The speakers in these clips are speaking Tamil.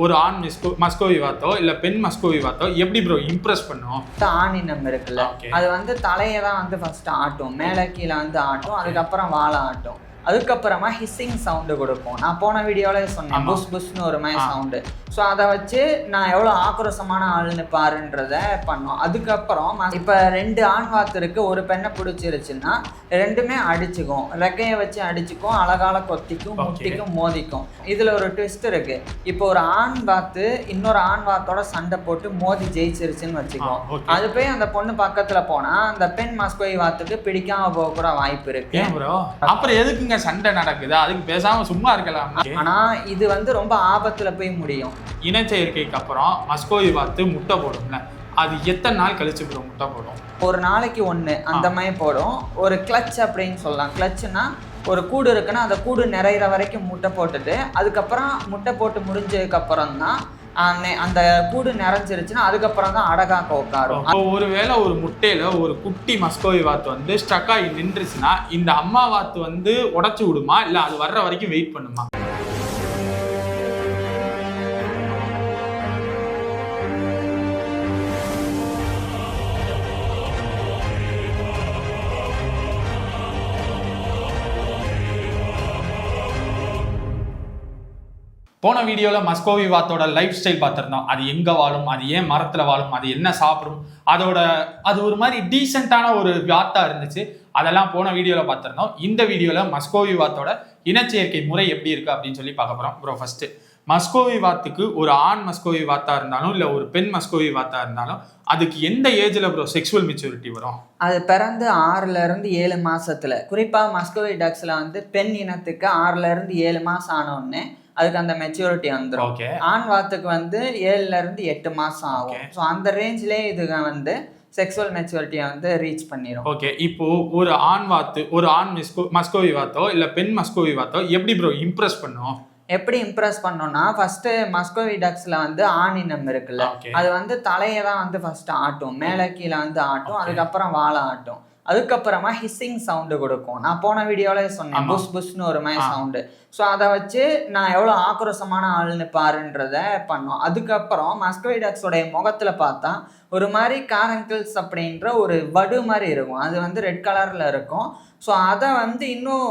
ஒரு ஆண் மஸ்கோவி வாத்தோ இல்ல பெண் மஸ்கோவி வாத்தோ எப்படி ப்ரோ இம்ப்ரெஸ் பண்ணும்? ஆணினம் இருக்குல்ல, அது வந்து தலையை தான் வந்து ஃபர்ஸ்ட் ஆட்டும், மேலே கீழே வந்து ஆட்டும், அதுக்கப்புறம் வாழை ஆட்டும், அதுக்கப்புறமா ஹிஸ்ஸிங் சவுண்டு கொடுக்கும். நான் போன வீடியோவில் சொன்னேன், புஷ் புஷ்னு ஒரு மாதிரி சவுண்டு. ஸோ அதை வச்சு நான் எவ்வளோ ஆக்ரோஷமான ஆளுன்னு பாருன்றத பண்ணோம். அதுக்கப்புறம் இப்போ 2 ஆண் வாத்து இருக்கு, ஒரு பெண்ணை பிடிச்சிருச்சுன்னா ரெண்டுமே அடிச்சுக்கும், ரெக்கையை வச்சு அடிச்சுக்கும், அழகால கொத்திக்கும், முட்டிக்கும், மோதிக்கும். இதில் ஒரு ட்விஸ்ட் இருக்கு. இப்போ ஒரு ஆண் வாத்து இன்னொரு ஆண் வாத்தோட சண்டை போட்டு மோதி ஜெயிச்சிருச்சுன்னு வச்சுக்கோம், அது போய் அந்த பொண்ணு பக்கத்தில் போனால் அந்த பெண் மஸ்கோவி வாத்துக்கு பிடிக்காம போக கூட வாய்ப்பு இருக்கு. அப்புறம் எதுக்குங்க சண்டை நடக்குது? அதுக்கு பேசாம சும்மா இருக்கலாம். ஆனா இது வந்து ரொம்ப ஆபத்துல போய் முடியும். இனச்சேர்க்கைக்கு அப்புறம் மஸ்கோவி வாத்து முட்டை போடும்ல, அது எத்தனை நாள் கழிச்சு ப்ரோ முட்டை போடும்? ஒரு நாளைக்கு 1 அந்த மாதிரி போடும். ஒரு கிளச் அப்படின்னு சொல்லலாம். கிளச்சுன்னா ஒரு கூடு இருக்குன்னா அந்த கூடு நிறையிற வரைக்கும் முட்டை போட்டுட்டு அதுக்கப்புறம் முட்டை போட்டு முடிஞ்சதுக்கப்புறம் தான் அந்த கூடு நிறைஞ்சிருச்சுன்னா அதுக்கப்புறம் தான் அடகாக்க உட்காரும். ஒருவேளை ஒரு முட்டையில ஒரு குட்டி மஸ்கோவி வாத்து வந்து ஸ்டக் ஆகி நின்றுச்சுன்னா இந்த அம்மா வாத்து வந்து உடைச்சு விடுமா, இல்ல அது வர்ற வரைக்கும் வெயிட் பண்ணுமா? போன வீடியோவில் மஸ்கோவி வாத்தோட லைஃப் ஸ்டைல் பார்த்துருந்தோம். அது எங்கே வாழும், அது ஏன் மரத்தில் வாழும், அது என்ன சாப்பிடும், அது ஒரு மாதிரி டீசெண்டான ஒரு வாத்தா இருந்துச்சு. அதெல்லாம் போன வீடியோவில் பார்த்துருந்தோம். இந்த வீடியோவில் மஸ்கோவி வாத்தோட இனச்சேர்க்கை முறை எப்படி இருக்குது அப்படின்னு சொல்லி பார்க்க போகிறோம். ப்ரோ ஃபஸ்ட்டு மஸ்கோவி வாத்துக்கு ஒரு ஆண் மஸ்கோவி வாத்தா இருந்தாலும் இல்லை ஒரு பெண் மஸ்கோவி வாத்தா இருந்தாலும் அதுக்கு எந்த ஏஜில் ப்ரோ செக்ஷுவல் மெச்சூரிட்டி வரும்? அது பிறந்து 6லேருந்து 7 மாசத்துல. குறிப்பாக மஸ்கோவி டாக்ஸில் வந்து பெண் இனத்துக்கு 6லேருந்து 7 மாதம் ஆனோடனே அதுக்கு அந்த மெச்சூரிட்டி வந்துடும். ஆண் வாத்துக்கு வந்து 7லேருந்து 8 மாதம் ஆகும். ஸோ அந்த ரேஞ்சிலே இதுங்க வந்து செக்ஸுவல் மெச்சூரிட்டியை வந்து ரீச் பண்ணிடும். ஓகே, இப்போ ஒரு ஆண் வாத்து ஒரு ஆண் மஸ்கோவி வாத்தோ இல்லை பெண் மஸ்கோவி வாத்தோ எப்படி ப்ரோ இம்ப்ரெஸ் பண்ணும்? எப்படி இம்ப்ரெஸ் பண்ணோம்னா, ஃபர்ஸ்ட் மஸ்கோவி டாக்ஸில் வந்து ஆணினம் இருக்குல்ல, அது வந்து தலையை தான் வந்து ஃபர்ஸ்ட் ஆட்டும், மேலே கீழே வந்து ஆட்டும், அதுக்கப்புறம் வாழை ஆட்டும், அதுக்கப்புறமா ஹிஸ்ஸிங் சவுண்டு கொடுக்கும். நான் போன வீடியோவில் சொன்னேன், புஷ் புஷ்னு ஒரு மாதிரி சவுண்டு. ஸோ அதை வச்சு நான் எவ்வளோ ஆக்ரோஷமான ஆளுன்னு பாருன்றத பண்ணோம். அதுக்கப்புறம் மஸ்கோவி டாக்ஸோடைய முகத்தில் பார்த்தா ஒரு மாதிரி காரங்கிள்ஸ் அப்படின்ற ஒரு வடு மாதிரி இருக்கும், அது வந்து ரெட் கலரில் இருக்கும். ஸோ அதை வந்து இன்னும்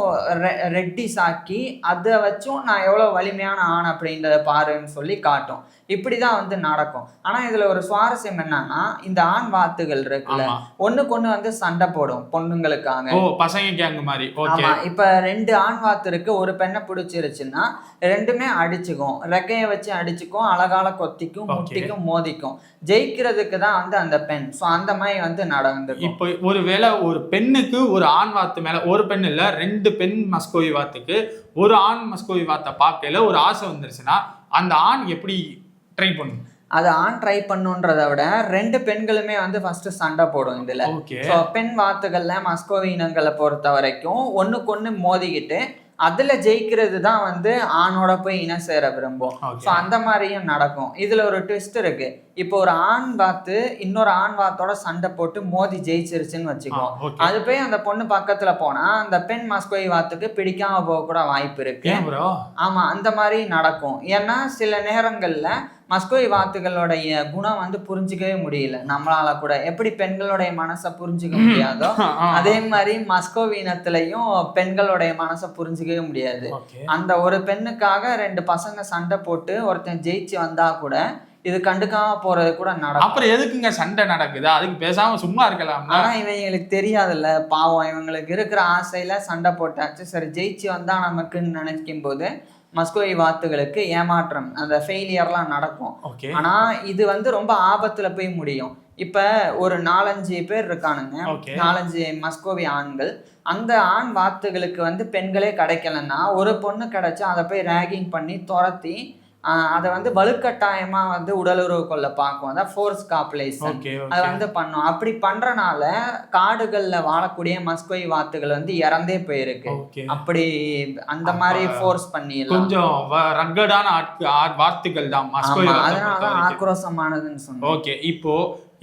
ரெட்டிஸ் ஆக்கி அதை வச்சும் நான் எவ்வளோ வலிமையான ஆண் அப்படின்றத பாருன்னு சொல்லி காட்டும். இப்படி தான் வந்து நடக்கும். ஆனால் இதில் ஒரு சுவாரஸ்யம் என்னன்னா, இந்த ஆண் வாத்துகள் இருக்குல்ல, ஒன்றுக்கு ஒன்று வந்து சண்டை போடும் பொண்ணுங்களுக்காக. பசங்க கேங் மாதிரி. ஆமாம், இப்போ 2 ஆண் வாத்து இருக்கு, ஒரு பெண்ணை பிடிச்சிருச்சுன்னா ரெண்டுமே அடிச்சுக்கும், ரெக்கையை வச்சு அடிச்சுக்கும், அழகால கொத்திக்கும், முட்டிக்கும், மோதிக்கும். ஜெயிக்கிறதுக்கு தான் வந்து அந்த பெண். ஸோ அந்த மாதிரி வந்து நடந்துக்கும். இப்போ ஒருவேளை ஒரு பெண்ணுக்கு ஒரு ஆண் வாத்து மேல, ஒரு பெண் இல்ல 2 பெண் மஸ்கோவி வாத்துக்கு ஒரு ஆண் மஸ்கோவி வாத்தை பார்க்கல ஒரு ஆசை வந்துருச்சுன்னா அந்த ஆண் எப்படி ட்ரை பண்ணும்? அது ஆண் ட்ரை பண்ணுன்றதை விட 2 பெண்களுமே வந்து ஃபர்ஸ்ட் சண்டை போடும் இதுல. பெண் வாத்துகள்ல மஸ்கோவி இனங்களை பொறுத்த வரைக்கும் ஒண்ணுக்கு ஒண்ணு மோதிக்கிட்டு அதுல ஜெயிக்கிறது தான் வந்து ஆணோட போய் இனம் சேர விரும்பும். ஸோ அந்த மாதிரியும் நடக்கும். இதுல ஒரு ட்விஸ்ட் இருக்கு. இப்போ ஒரு ஆண் வாத்து இன்னொரு ஆண் வாத்தோட சண்டை போட்டு மோதி ஜெயிச்சிருச்சுன்னு வச்சுக்கோ, அது போய் அந்த பொண்ணு பக்கத்துல போனா அந்த பெண் மஸ்கோவி வாத்துக்கு பிடிக்காம போக கூட வாய்ப்பு இருக்கு. ஆமா, அந்த மாதிரி நடக்கும். ஏன்னா சில நேரங்கள்ல மஸ்கோவி வாத்துகளுடைய குணம் வந்து புரிஞ்சுக்கவே முடியல நம்மளால கூட. எப்படி பெண்களுடைய மனசை புரிஞ்சுக்க முடியாதோ அதே மாதிரி மஸ்கோவி இனத்திலையும் பெண்களுடைய மனசை புரிஞ்சுக்கவே முடியாது. அந்த ஒரு பெண்ணுக்காக 2 பசங்க சண்டை போட்டு ஒருத்தன் ஜெயிச்சு வந்தா கூட இது கண்டுக்காம போறது கூட நடக்கும். அப்புறம் எதுக்குங்க சண்டை நடக்குது? அதுக்கு பேசாம சும்மா இருக்கலாம். ஆனா இவங்களுக்கு தெரியாதுல்ல, பாவம், இவங்களுக்கு இருக்கிற ஆசையில சண்டை போட்டாச்சு, சரி ஜெயிச்சு வந்தா நமக்குன்னு நினைக்கும் போது மஸ்கோவி வாத்துகளுக்கு ஏமாற்றம், அந்த ஃபெயிலியர்லாம் நடக்கும். ஆனா இது வந்து ரொம்ப ஆபத்துல போய் முடியும். இப்ப ஒரு 4-5 பேர் இருக்கானுங்க, 4-5 மஸ்கோவி ஆண்கள். அந்த ஆண் வாத்துகளுக்கு வந்து பெண்களே கிடைக்கலன்னா ஒரு பொண்ணு கிடைச்சா அதை போய் ரேகிங் பண்ணி துரத்தி அதை வந்து வலுக்கட்டாயமா வந்து உடலுறவு கொள்ள பார்க்கும். அதான் ஃபோர்ஸ் காப்புலேஷன் அதை வந்து பண்ணும். அப்படி பண்றனால காடுகள்ல வாழக்கூடிய மஸ்கோவி வாத்துகள் வந்து இறந்தே போயிருக்கு. அப்படி அந்த மாதிரி ஃபோர்ஸ் பண்ணி கொஞ்சம் ரக்கடான வாத்துகள் தான் மஸ்கோவி, அதனாலதான் ஆக்ரோஷமானதுன்னு சொன்னோம். ஓகே, இப்போ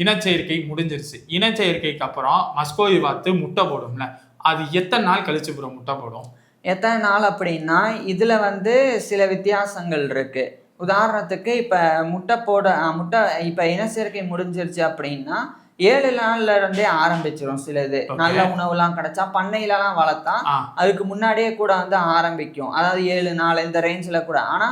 இனச்சேர்க்கை முடிஞ்சிருச்சு. இனச்சேர்க்கைக்கு அப்புறம் மஸ்கோவி வாத்து முட்டை போடும்ல, அது எத்தனை நாள் கழிச்சு ப்ரோ முட்டை போடும்? எத்தனை நாள் அப்படின்னா இதில் வந்து சில வித்தியாசங்கள் இருக்குது. உதாரணத்துக்கு இப்ப முட்டை இப்ப இனச்சேர்க்கை முடிஞ்சிருச்சு அப்படின்னா 7 நாள்ல இருந்தே ஆரம்பிச்சிடும். சிலது நல்ல உணவுலாம் கிடைச்சா பண்ணையிலலாம் வளர்த்தா அதுக்கு முன்னாடியே கூட வந்து ஆரம்பிக்கும். அதாவது 7 நாள் இந்த ரேஞ்சில கூட. ஆனா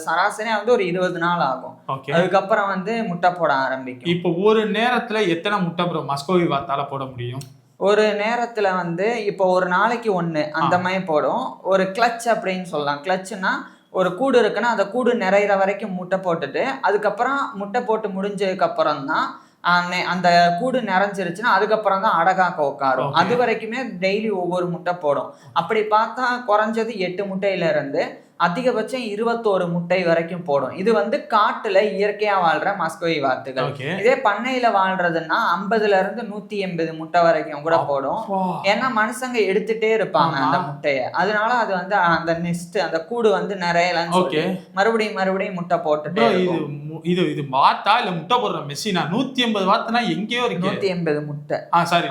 சராசரியா வந்து ஒரு 20 நாள் ஆகும். அதுக்கப்புறம் வந்து முட்டை போட ஆரம்பிக்கும். இப்போ ஒரு நேரத்துல எத்தனை முட்டை ப்ரோ மஸ்கோவி வாத்தால போட முடியும்? ஒரு நேரத்துல வந்து இப்போ ஒரு நாளைக்கு 1 அந்த மாதிரி போடும். ஒரு கிளச் அப்படின்னு சொல்லலாம். கிளச்சுன்னா ஒரு கூடு இருக்குன்னா அந்த கூடு நிறையிற வரைக்கும் முட்டை போட்டுட்டு அதுக்கப்புறம் முட்டை போட்டு முடிஞ்சதுக்கு அப்புறம் தான் அந்த கூடு நிறைஞ்சிருச்சுன்னா அதுக்கப்புறம் தான் அடகாக்க உட்காரும். அது வரைக்குமே டெய்லி ஒவ்வொரு முட்டை போடும். அப்படி பார்த்தா குறைஞ்சது 8 முட்டையில இருந்து அதிகபட்சம் 21 முட்டை வரைக்கும் போடும். இது வந்து காட்டுல இயற்கையா வாழ்ற மஸ்கோவி வாத்துகள். இதே பண்ணையில வாழ்றதுன்னா 50ல இருந்து 180 முட்டை வரைக்கும் கூட போடும். ஏன்னா மனுஷங்க எடுத்துட்டே இருப்பாங்க அந்த முட்டைய. அதனால அது வந்து அந்த நெஸ்ட் அந்த கூடு வந்து நிறையலன்னு சொல்லி மறுபடியும் முட்டை போட்டுட்டே இருக்கும். இது வாத்தா இல்ல முட்டை போடுற மெஷினா? 180 வாத்துனா எங்கேயோ இருக்கு. 180 முட்டை. சாரி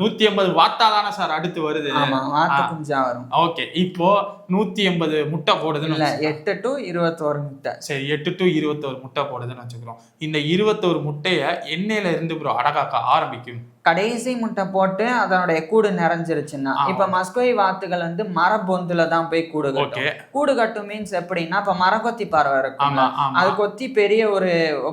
180 வாத்தா தானே சார் அடுத்து வருது? ஆமா, வாத்து குஞ்சா வரும். ஓகே, இப்போ 180 முட்டை போடுதுன்னு இல்ல 8 to 21 முட்டை. சரி, 8 to 21 முட்டை போடுதுன்னு வச்சுக்கிறோம். இந்த 21 முட்டைய எண்ணெயில இருந்து ப்ரோ அடகாக்க ஆரம்பிக்கும். கடைசி முட்டை போட்டு அதனுடைய கூடு நிறைஞ்சிருச்சுன்னா இப்ப மஸ்கோவி வாத்துகள் வந்து மரபொந்துல தான் போய் கூடு கட்டும். கூடு கட்டும் மீன்ஸ் எப்படின்னா இப்ப மரங்கொத்தி பறவை இருக்கும், அது கொத்தி பெரிய ஒரு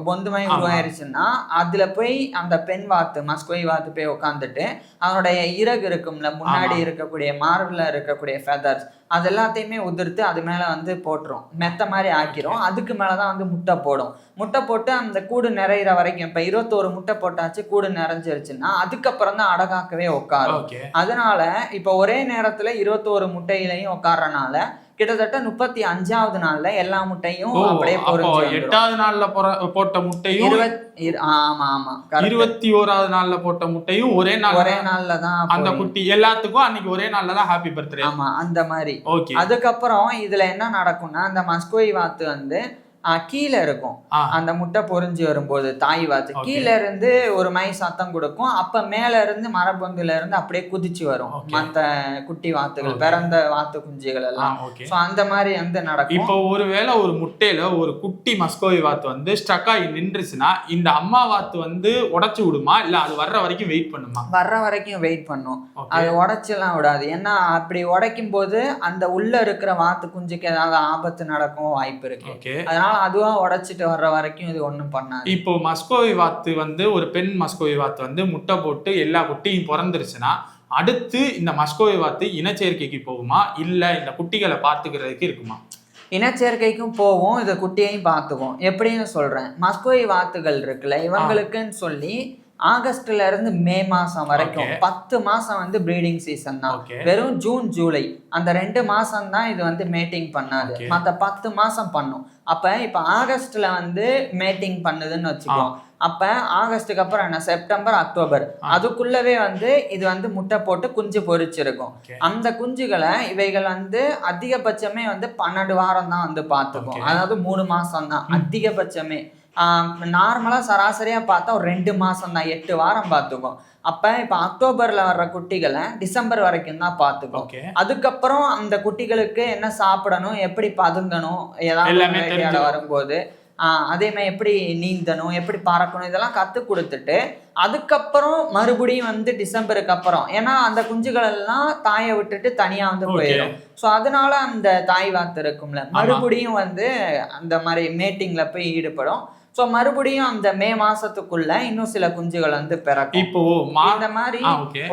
பொந்துமை உருவாயிருச்சுன்னா அதுல போய் அந்த பெண் வாத்து மஸ்கோவி வாத்து போய் உட்காந்துட்டு அதனுடைய இறகு இருக்கும்ல, முன்னாடி இருக்கக்கூடிய மார்பில் இருக்கக்கூடிய ஃபெதர்ஸ் அது எல்லாத்தையுமே உதிர்த்து அது மேல வந்து போட்டுரும், மெத்த மாதிரி ஆக்கிரும். அதுக்கு மேலதான் வந்து முட்டை போடும். முட்டை போட்டு அந்த கூடு நிறையிற வரைக்கும் இப்ப 21 முட்டை போட்டாச்சு, கூடு நிறைஞ்சிருச்சுன்னா அதுக்கப்புறம் தான் அடகாக்கவே உட்காரும். அதனால இப்ப ஒரே நேரத்துல 21 முட்டையிலையும் உட்கார்றனால கிட்டத்தட்ட 35வது நாள்ல எல்லா முட்டையும் அப்படியே பொரிஞ்சு 8வது நாள்ல போட்ட முட்டையும் 21வது நாள்ல போட்ட முட்டையும் ஒரே நாள்ல தான் அந்த குட்டி எல்லாத்துக்கும் அன்னைக்கு ஒரே நாள்ல தான் ஹாப்பி பர்த்டே. ஆமா, அந்த மாதிரி. அதுக்கப்புறம் இதுல என்ன நடக்கும்னா அந்த மஸ்கோவி வாத்து வந்து கீழே இருக்கும். அந்த முட்டை பொரிஞ்சு வரும்போது தாய் வாத்து கீழே இருந்து ஒரு மை சத்தம் கொடுக்கும். அப்ப மேல இருந்து மரபொந்துல இருந்து அப்படியே குதிச்சு வரும் மத்த குட்டி வாத்துகள், பிறந்த வாத்து குஞ்சுகள் எல்லாம். அந்த மாதிரி வந்து நடக்கும். இப்போ ஒருவேளை ஒரு முட்டையில ஒரு குட்டி மஸ்கோவி வாத்து வந்து ஸ்டக் ஆகி நின்றுச்சுன்னா இந்த அம்மா வாத்து வந்து உடைச்சு விடுமா, இல்ல அது வர்ற வரைக்கும் வெயிட் பண்ணுமா? வர்ற வரைக்கும் வெயிட் பண்ணும். அது உடைச்செல்லாம் விடாது. ஏன்னா அப்படி உடைக்கும் போது அந்த உள்ள இருக்கிற வாத்து குஞ்சுக்கு ஏதாவது ஆபத்து நடக்கும் வாய்ப்பு இருக்கு. அதனால அதுவா உடைச்சிட்டு வர்ற வரைக்கும் இது ஒண்ணும் பண்ணாது. இப்போ மஸ்கோவி வாத்து வந்து ஒரு பெண் மஸ்கோவி வாத்து வந்து முட்டை போட்டு எல்லா குட்டியும் பிறந்துருச்சுன்னா அடுத்து இந்த மஸ்கோவி வாத்து இனச்சேர்க்கைக்கு போகுமா, இல்ல இந்த குட்டிகளை பார்த்துக்கிறதுக்கு இருக்குமா? இனச்சேர்க்கைக்கும் போவோம், இதை குட்டியையும் பார்த்துக்குவோம். எப்படின்னு சொல்றேன். மஸ்கோவி வாத்துகள் இருக்குல்ல, இவங்களுக்குன்னு சொல்லி ஆகஸ்ட்ல இருந்து மே மாசம் வரைக்கும் 10 மாசம் வந்து ப்ரீடிங் சீசன் தான். வெறும் ஜூன் ஜூலை அந்த 2 மாசம் தான் இது வந்து மேட்டிங் பண்ணாது. மற்ற 10 மாசம் பண்ணும். அப்ப இப்ப ஆகஸ்ட்ல வந்து மேட்டிங் பண்ணுதுன்னு வச்சுக்கோம். அப்ப ஆகஸ்டுக்கு அப்புறம் என்ன, செப்டம்பர் அக்டோபர் அதுக்குள்ளவே வந்து இது வந்து முட்டை போட்டு குஞ்சு பொரிச்சிருக்கும். அந்த குஞ்சுகளை இவைகள் வந்து அதிகபட்சமே வந்து 12 வாரம் தான் வந்து பார்த்துக்கும். அதாவது 3 மாசம் தான் அதிகபட்சமே. நார்மலா சராசரியா பார்த்தா ஒரு 2 மாசம் தான், 8 வாரம் பார்த்துக்கும். அப்ப இப்ப அக்டோபர்ல வர்ற குட்டிகளை டிசம்பர் வரைக்கும் தான் பார்த்துக்கும். அதுக்கப்புறம் அந்த குட்டிகளுக்கு என்ன சாப்பிடணும், எப்படி பதுங்கணும், ஏதாவது வரும்போது அதே மாதிரி எப்படி நீந்தணும், எப்படி பறக்கணும், இதெல்லாம் கத்து கொடுத்துட்டு அதுக்கப்புறம் மறுபடியும் வந்து டிசம்பருக்கு அப்புறம், ஏன்னா அந்த குஞ்சுகள் எல்லாம் தாயை விட்டுட்டு தனியா வந்து போயிடும். ஸோ அதனால அந்த தாய் வாத்து இருக்கும்ல மறுபடியும் வந்து அந்த மாதிரி மேட்டிங்ல போய் ஈடுபடும். ஸோ மறுபடியும் அந்த மே மாசத்துக்குள்ள இன்னும் சில குஞ்சுகள் வந்து பிறக்கும். இப்போ இந்த மாதிரி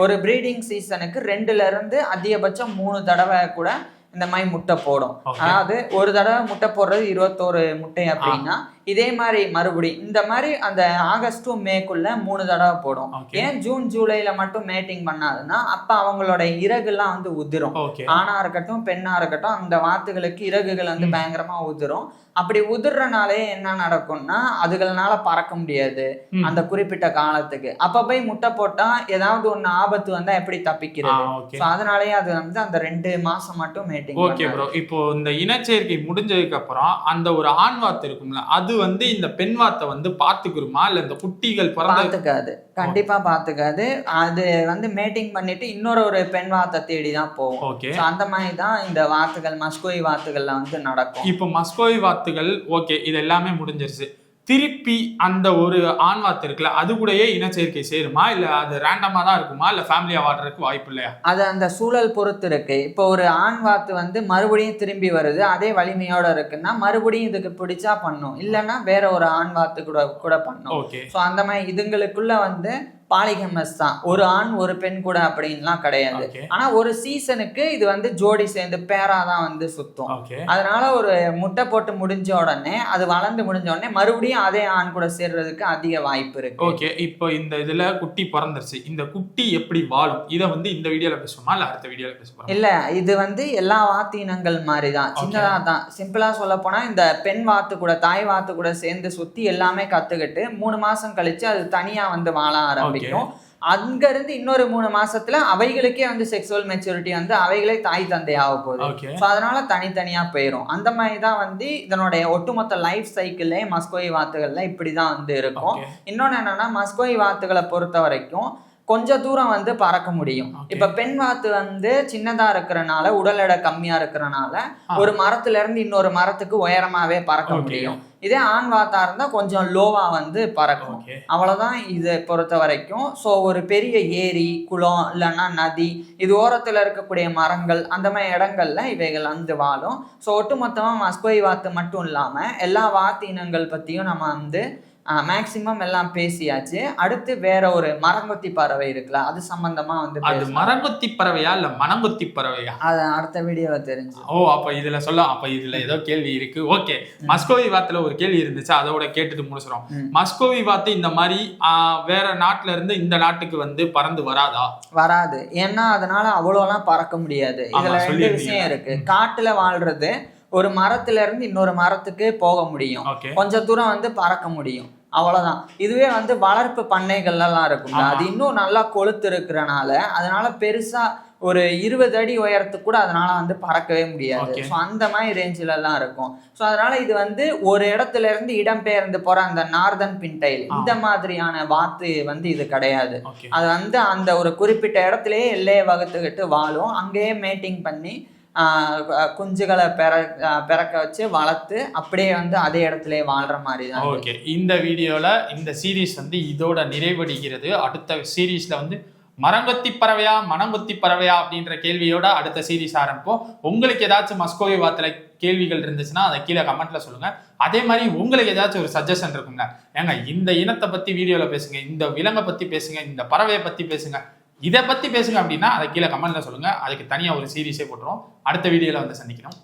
ஒரு ப்ரீடிங் சீசனுக்கு 2ல இருந்து அதிகபட்சம் 3 தடவை கூட இந்த மாதிரி முட்டை போடும். அதாவது ஒரு தடவை முட்டை போடுறது 21 முட்டை அப்படின்னா இதே மாதிரி மறுபடி இந்த மாதிரி அந்த ஆகஸ்ட் டு மேக்குள்ள 3 தடவை போடும். ஏன் ஜூன் ஜூலைல மட்டும் மேட்டிங் பண்ணாதுன்னா அப்ப அவங்களோட இறகுலாம் வந்து உதிரும். ஆணா இருக்கட்டும் பெண்ணா இருக்கட்டும் அந்த வாத்துகளுக்கு இறகுகள் வந்து பயங்கரமா உதிரும். அப்படி உதிர்றனாலே என்ன நடக்கும்னா அதுகள்னால பறக்க முடியாது அந்த குறிப்பிட்ட காலத்துக்கு. அப்ப போய் முட்டை போட்டா ஏதாவது ஒண்ணு ஆபத்து வந்தா எப்படி தப்பிக்கிறது? அதனாலயே அது வந்து அந்த 2 மாசம் மட்டும் மேட்டிங். ஓகே ப்ரோ, இப்போ இந்த இனச்சேர்க்கை முடிஞ்சதுக்கு அப்புறம் அந்த ஒரு ஆண் வாத்து இருக்கும்ல அது வந்து இந்த பெண் வாத்தை வந்து பாத்துக்குருமா இல்ல இந்த குட்டிகள் பாத்துக்காது, கண்டிப்பா பாத்துக்காது. அது வந்து மேட்டிங் பண்ணிட்டு இன்னொரு பெண் வாத்தை தேடி தான் போகும். ஓகே, அந்த மாதிரி தான் இந்த வாத்துகள், மஸ்கோவி வாத்துகள்ல வந்து நடக்கும். இப்போ மஸ்கோவி வாத்துகள் ஓகே இது எல்லாமே முடிஞ்சிருச்சு. திருப்பி அந்த ஒரு ஆண் வாத்து இருக்குல்ல அது கூடயே இனச்சேர்க்கை சேருமா இல்ல அது ரேண்டமா தான் இருக்குமா இல்ல ஃபேமிலியா வாடுறதுக்கு வாய்ப்பு இல்லையா? அது அந்த சூழல் பொறுத்து இருக்கு. இப்போ ஒரு ஆண் வாத்து வந்து மறுபடியும் திரும்பி வருது, அதே வலிமையோட இருக்குன்னா மறுபடியும் இதுக்கு பிடிச்சா பண்ணும், இல்லைன்னா வேற ஒரு ஆண் வாத்து கூட பண்ணும். ஓகே, ஸோ அந்த மாதிரி இதுங்களுக்குள்ள வந்து பாலிகமஸ் தான், ஒரு ஆண் ஒரு பெண் கூட அப்படின்லாம் கிடையாது. ஆனா ஒரு சீசனுக்கு இது வந்து ஜோடி சேர்ந்து பேரா தான் வந்து சுத்தும். அதனால ஒரு முட்டை போட்டு முடிஞ்ச உடனே அது வளர்ந்து முடிஞ்ச உடனே மறுபடியும் அதே ஆண் கூட சேர்றதுக்கு அதிக வாய்ப்பு இருக்கு. ஓகே, இப்போ இந்த இதுல குட்டி பிறந்துருச்சு, இந்த குட்டி எப்படி வாழும் இதை வந்து இந்த வீடியோல பேசுவோமா இல்ல அடுத்த வீடியோல பேசுவோம்? இல்ல, இது வந்து எல்லா வாத்து இனங்கள் மாதிரி தான், சின்னதா தான். சிம்பிளா சொல்ல போனா இந்த பெண் வாத்து கூட தாய் வாத்து கூட சேர்ந்து சுத்தி எல்லாமே கத்துக்கிட்டு 3 மாசம் கழிச்சு அது தனியா வந்து வாழ ஆரம்பிக்கும். அங்க இருந்து இன்னொரு 3 மாசத்துல அவைகளுக்கே வந்து செக்ஸுவல் மெச்சூரிட்டி வந்து அவைகளே தாய் தந்தை ஆக போகுது. அதனால தனித்தனியா போயிரும். அந்த மாதிரி தான் வந்து இதனுடைய ஒட்டுமொத்த லைஃப் சைக்கிள்லே மஸ்கோவி வாத்துகள்ல இப்படிதான் வந்து இருக்கும். இன்னொன்னு என்னன்னா, மஸ்கோவி வாத்துகளை பொறுத்த வரைக்கும் கொஞ்சம் தூரம் வந்து பறக்க முடியும். இப்ப பெண் வாத்து வந்து சின்னதா இருக்கிறனால, உடல் எடை கம்மியா இருக்கிறனால ஒரு மரத்துல இருந்து இன்னொரு மரத்துக்கு உயரமாவே பறக்க முடியும். இதே ஆண் வாத்தா இருந்தா கொஞ்சம் லோவா வந்து பறக்கும். அவ்வளவுதான் இதை பொறுத்த வரைக்கும். ஸோ ஒரு பெரிய ஏரி, குளம் இல்லைன்னா நதி, இது ஓரத்துல இருக்கக்கூடிய மரங்கள், அந்த மாதிரி இடங்கள்ல இவைகள் வந்து வாழும். ஸோ ஒட்டுமொத்தமா மஸ்கோவி வாத்து மட்டும் இல்லாம எல்லா வாத்து இனங்கள் பத்தியும் நம்ம வந்து மேக்சிமம் எல்லாம் பேசியாச்சு. அடுத்து வேற ஒரு மரங்கொத்தி பறவை இருக்குல்ல, அது சம்பந்தமா வந்து அது மரங்கொத்தி பறவையா இல்ல மனங்கொத்தி பறவையா? அது அடுத்த வீடியோல தெரிஞ்சு. அப்ப இதுல சொல்ல, அப்ப இதுல ஏதோ கேள்வி இருக்கு. ஓகே, மஸ்கோவி வாத்துல ஒரு கேள்வி இருந்துச்சு, அதோட கேட்டுட்டு முடிச்சிடும். மஸ்கோவி வாத்து இந்த மாதிரி வேற நாட்டுல இருந்து இந்த நாட்டுக்கு வந்து பறந்து வராது. ஏன்னா அதனால அவ்வளோலாம் பறக்க முடியாது. இதுல 2 விஷயம் இருக்கு. காட்டுல வாழ்றது, ஒரு மரத்துல இருந்து இன்னொரு மரத்துக்கு போக முடியும், கொஞ்சம் தூரம் வந்து பறக்க முடியும், அவ்வளவுதான். இதுவே வந்து வளர்ப்பு பண்ணைகள்லாம் இருக்கும், அது இன்னும் நல்லா கொழுத்து இருக்கிறனால அதனால பெருசா ஒரு 20 அடி உயரத்துக்கு கூட அதனால வந்து பறக்கவே முடியாது. ஸோ அந்த மாதிரி ரேஞ்சில எல்லாம் இருக்கும். ஸோ அதனால இது வந்து ஒரு இடத்துல இருந்து இடம்பெயர்ந்து போற அந்த நார்தன் பின்டைல், இந்த மாதிரியான வாத்து வந்து இது கிடையாது. அது வந்து அந்த ஒரு குறிப்பிட்ட இடத்துலயே எல்லையை வகுத்துக்கிட்டு வாழும், அங்கேயே மேட்டிங் பண்ணி குஞ்சுகளை பிறக்க வச்சு வளர்த்து அப்படியே வந்து அதே இடத்துல வாழ்ற மாதிரி தான். ஓகே, இந்த வீடியோல இந்த சீரீஸ் வந்து இதோட நிறைவடைகிறது. அடுத்த சீரீஸ்ல வந்து மரங்கொத்தி பறவையா மனங்கொத்தி பறவையா அப்படின்ற கேள்வியோட அடுத்த சீரீஸ் ஆரம்பிப்போம். உங்களுக்கு ஏதாச்சும் மஸ்கோவி வாத்துல கேள்விகள் இருந்துச்சுன்னா அதை கீழே கமெண்ட்ல சொல்லுங்க. அதே மாதிரி உங்களுக்கு ஏதாச்சும் ஒரு சஜஷன் இருக்குங்க, ஏங்க இந்த இனத்தை பத்தி வீடியோல பேசுங்க, இந்த விலங்கை பத்தி பேசுங்க, இந்த பறவையை பத்தி பேசுங்க, இதை பத்தி பேசுங்க அப்படின்னா அதை கீழே கமெண்ட்ல சொல்லுங்க. அதுக்கு தனியா ஒரு சீரீஸே போட்டுரும். அடுத்த வீடியோல வந்து சந்திக்கிறோம்.